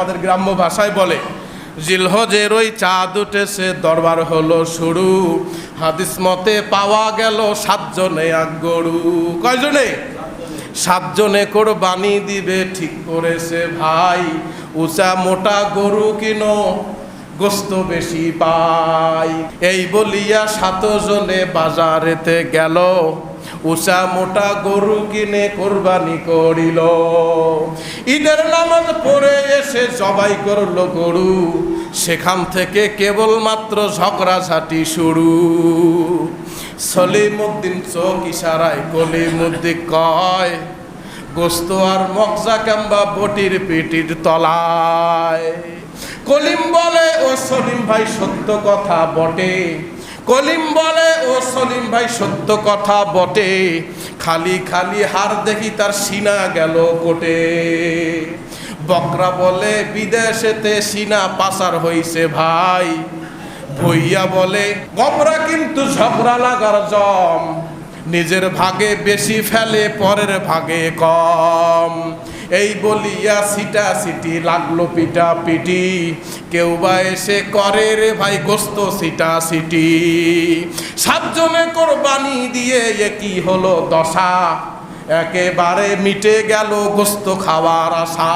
আমাদের গ্রাম্য ভাষায় বলে। জিলহজের ওই চাঁদ উঠেছে, দরবার হলো শুরু, হাদিস মতে পাওয়া গেল 7 জনে এক গরু। কয়জনে? 7 জনে কোরবানি দিবে ঠিক করেছে ভাই, উঁচা মোটা গরু কিনো গোস্ত বেশি পাই। এই বলিয়া 7 জনে বাজারেতে গেল, উঁচা মোটা গরু কিনে কোরবানি করিল। ঈদের নামাজ পড়ে এসে জবাই করলো গরু, সেখান থেকে কেবলমাত্র ঝগড়াঝাটি শুরু। সলিমউদ্দিন চোখ ইশারায় কলিমুদ্দিন কয়, গোস্ত আর মগজা কাম্বা বটির পিটির তলায়। কলিম বলে, ও সলিম ভাই সত্য কথা বটে। কলিম বলে, ও সলিম ভাই সত্য কথা বটে, খালি খালি হার দেখি তার সিনা গেল কোটে। বকরা বলে, বিদেশেতে সিনা পাচার হইছে ভাই। ভইয়া বলে, গবরা কিন্তু ঝগড়া লাগার জম, নিজের ভাগে বেশি ফেলে পরের ভাগে কম। এই বলিয়া সিটা সিটি লাগলো পিটা পিটি, কেউ বা এসে করে রে ভাই গোস্ত সিটা সিটি। 7 জনে কোরবানি দিয়ে কি হলো দশা, একেবারে মিটে গেল গোস্ত খাওয়ার আশা।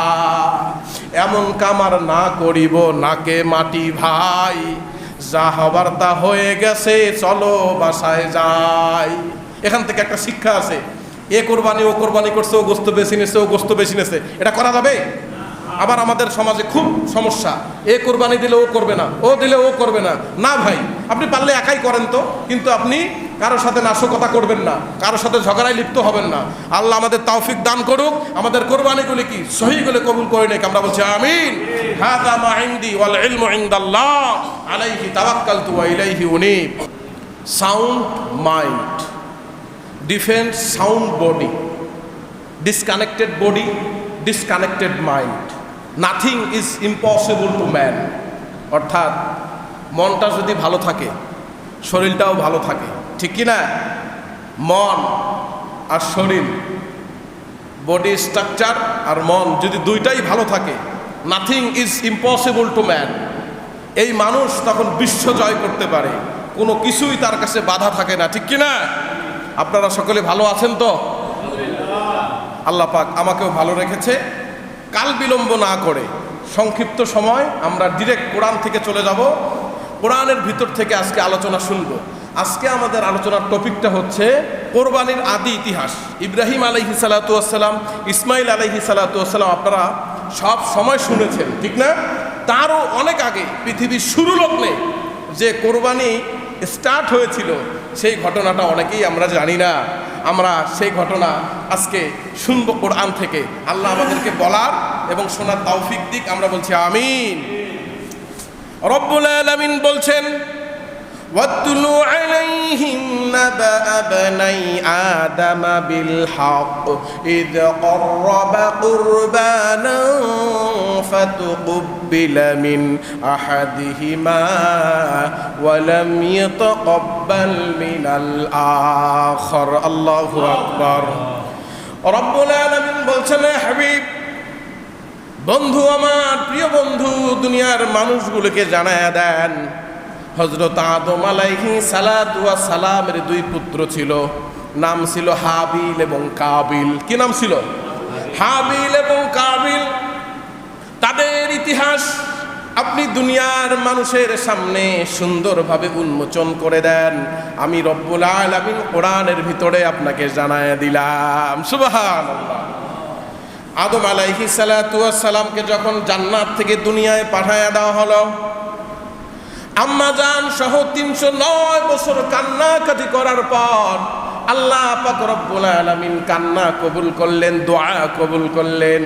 এমন কামার না করিব নাকে মাটি ভাই, যা হবার তা হয়ে গেছে চলো বাসায় যাই। এখান থেকে একটা শিক্ষা আছে, এ কোরবানি ও কোরবানি করছে, ও গোস্ত বেশি নেছে, ও গোস্ত বেশি নেছে, এটা করা যাবে? আবার আমাদের সমাজে খুব সমস্যা, এ কোরবানি দিলে ও করবে না, ও দিলে ও করবে না। না ভাই, আপনি পারলে একাই করেন তো, কিন্তু আপনি কারোর সাথে নাশকতা করবেন না, কারোর সাথে ঝগড়ায় লিপ্ত হবেন না। আল্লাহ আমাদের তৌফিক দান করুক, আমাদের কোরবানিগুলি কি সহি করে কবুল করে নেক। আমরা বলছি আমিন। হাযা মা ইনদি ওয়াল ইলমু ইনদাল্লাহ, আলাইহি তাওয়াক্কালতু ওয়া ইলাইহি উনীব। Sound mind defence sound body, disconnected body disconnected mind, nothing is impossible to man. অর্থাৎ মনটা যদি ভালো থাকে শরীরটাও ভালো থাকে, ঠিক কি না? মন আর শরীর, বডি স্ট্রাকচার আর মন যদি দুইটাই ভালো থাকে, nothing is impossible to man. এই মানুষ তখন বিশ্ব জয় করতে পারে, কোনো কিছুই তার কাছে বাধা থাকে না, ঠিক কি না? আপনারা সকলে ভালো আছেন তো? আল্লাহ পাক আমাকেও ভালো রেখেছে। কাল বিলম্ব না করে সংক্ষিপ্ত সময় আমরা ডিরেক্ট কোরআন থেকে চলে যাব। কোরআনের ভিতর থেকে আজকে আলোচনা শুনব। আজকে আমাদের আলোচনার টপিকটা হচ্ছে কোরবানির আদি ইতিহাস। ইব্রাহিম আলাইহিস সালাতু ওয়াস সালাম, ইসমাইল আলাইহিস সালাতু ওয়াস সালাম আপনারা সব সময় শুনেছেন, ঠিক না? তারও অনেক আগে পৃথিবীর শুরু লগ্নে যে কোরবানি স্টার্ট হয়েছিল সেই ঘটনাটা অনেকেই আমরা জানি না। আমরা সেই ঘটনা আজকে শুনবো কোরআন থেকে। আল্লাহ আমাদেরকে বলার এবং শোনার তৌফিক দিক, আমরা বলছি আমিন। রব্বুল আলামিন বলছেন, ওয়াতলু আলাইহিম নাবা বনাই আদম বিল হক ইয ক্বাররাবা কুরবানান ফাতুকবিলা মিন আহাদিহিমা ওয়া লাম ইয়াতাকাব্বাল মিনাল আখার। আল্লাহু আকবার। রব্বুল আলামিন বলছেন, হাবিব বন্ধু আমার, প্রিয় বন্ধু, দুনিয়ার মানুষগুলোকে জানায়া দেন, হযরত আদম আলাইহিস সালাতু ওয়াস সালামের 2 পুত্র ছিল, নাম ছিল হাবিল এবং কাবিল। কি নাম ছিল? হাবিল এবং কাবিল। তাদের ইতিহাস আপনি দুনিয়ার মানুষের সামনে সুন্দরভাবে উন্মোচন করে দেন। আমি রব্বুল আলামিন কোরআনের ভিতরে আপনাকে জানায়া দিলাম। সুবহানাল্লাহ। আদম আলাইহিস সালাতু ওয়াস সালামকে যখন জান্নাত থেকে দুনিয়ায় পাঠায়া দেওয়া হলো, আম্মা জান সহ 309 বছর কান্নাকাটি করার পর আল্লাহ পাক রব্বুল আলামিন কান্না কবুল করলেন, দোয়া কবুল করলেন।